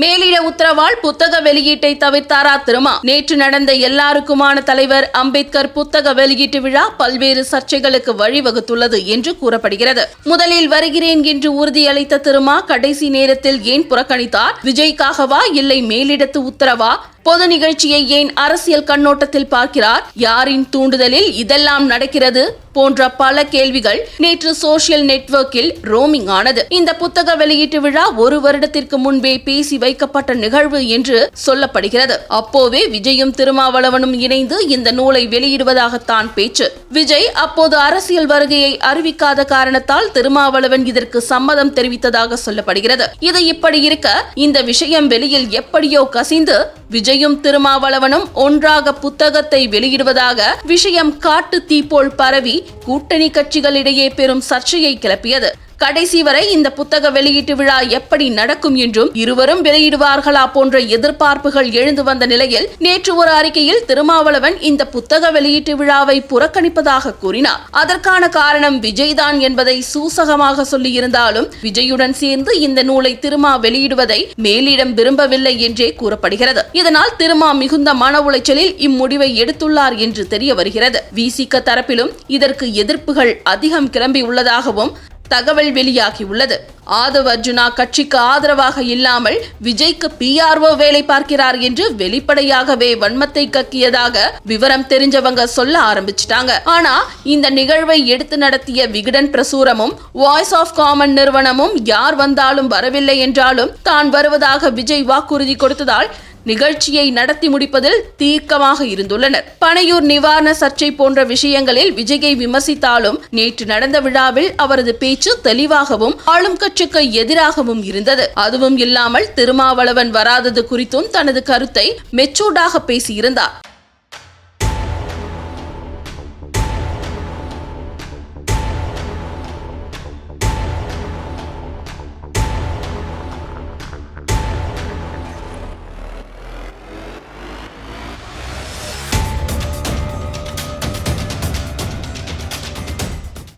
மேலிட உத்தரவால் புத்தக வெளியீட்டை தவிர்த்தாரா திருமா? நேற்று நடந்த எல்லாருக்குமான தலைவர் அம்பேத்கர் புத்தக வெளியீட்டு விழா பல்வேறு சர்ச்சைகளுக்கு வழிவகுத்துள்ளது என்று கூறப்படுகிறது. முதலில் வருகிறேன் என்று உறுதியளித்த திருமா கடைசி நேரத்தில் ஏன் புறக்கணித்தார்? விஜய்க்காகவா இல்லை மேலிடத்து உத்தரவா? பொது நிகழ்ச்சியை ஏன் அரசியல் கண்ணோட்டத்தில் பார்க்கிறார்? யாரின் தூண்டுதலில் இதெல்லாம் நடக்கிறது போன்ற பல கேள்விகள் நேற்று சோசியல் நெட்வொர்க்கில் ரோமிங் ஆனது. இந்த புத்தக வெளியீட்டு விழா ஒரு வருடத்திற்கு முன்பே பேசி வைக்கப்பட்ட நிகழ்வு என்று சொல்லப்படுகிறது. அப்போவே விஜயும் திருமாவளவனும் இணைந்து இந்த நூலை வெளியிடுவதாகத்தான் பேச்சு. விஜய் அப்போது அரசியல் வருகையை அறிவிக்காத காரணத்தால் திருமாவளவன் இதற்கு சம்மதம் தெரிவித்ததாக சொல்லப்படுகிறது. இது இப்படி இருக்க இந்த விஷயம் வெளியில் எப்படியோ கசிந்து விஜயும் திருமாவளவனும் ஒன்றாக புத்தகத்தை வெளியிடுவதாக விஷயம் காட்டு தீ போல் பரவி கூட்டணி கட்சிகளிடையே பெரும் சர்ச்சையை கிளப்பியது. கடைசி வரை இந்த புத்தக வெளியீட்டு விழா எப்படி நடக்கும் என்றும் இருவரும் வெளியிடுவார்களா போன்ற எதிர்பார்ப்புகள் எழுந்து வந்த நிலையில் நேற்று ஒரு அறிக்கையில் திருமாவளவன் இந்த புத்தக வெளியீட்டு விழாவை புறக்கணிப்பதாக கூறினார். அதற்கான காரணம் விஜய்தான் என்பதை சூசகமாக சொல்லியிருந்தாலும் விஜயுடன் சேர்ந்து இந்த நூலை திருமா வெளியிடுவதை மேலிடம் விரும்பவில்லை என்றே கூறப்படுகிறது. இதனால் திருமா மிகுந்த மன உளைச்சலில் இம்முடிவை எடுத்துள்ளார் என்று தெரிய வருகிறது. விசிக தரப்பிலும் இதற்கு எதிர்ப்புகள் அதிகம் கிளம்பி உள்ளதாகவும் தகவல் வெளியாகியுள்ளது. ஆதவ் அர்ஜுனா கட்சிக்கு ஆதரவாக இல்லாமல் விஜய்க்கு PRO வேலை பார்க்கிறார் என்று வெளிப்படையாகவே வன்மத்தை கக்கியதாக விவரம் தெரிஞ்சவங்க சொல்ல ஆரம்பிச்சிட்டாங்க. ஆனா இந்த நிகழ்வை எடுத்து நடத்திய விகடன் பிரசுரமும் வாய்ஸ் ஆஃப் காமன் நிறுவனமும் யார் வந்தாலும் வரவில்லை என்றாலும் தான் வருவதாக விஜய் வாக்குறுதி கொடுத்ததால் நிகழ்ச்சியை நடத்தி முடிப்பதில் தீர்க்கமாக இருந்துள்ளனர். பனையூர் நிவாரண சர்ச்சை போன்ற விஷயங்களில் விஜயை விமர்சித்தாலும் நேற்று நடந்த விழாவில் அவரது பேச்சு தெளிவாகவும் ஆளும் கட்சிக்கு எதிராகவும் இருந்தது. அதுவும் இல்லாமல் திருமாவளவன் வராதது குறித்தும் தனது கருத்தை மெச்சூர்டாக பேசியிருந்தார்.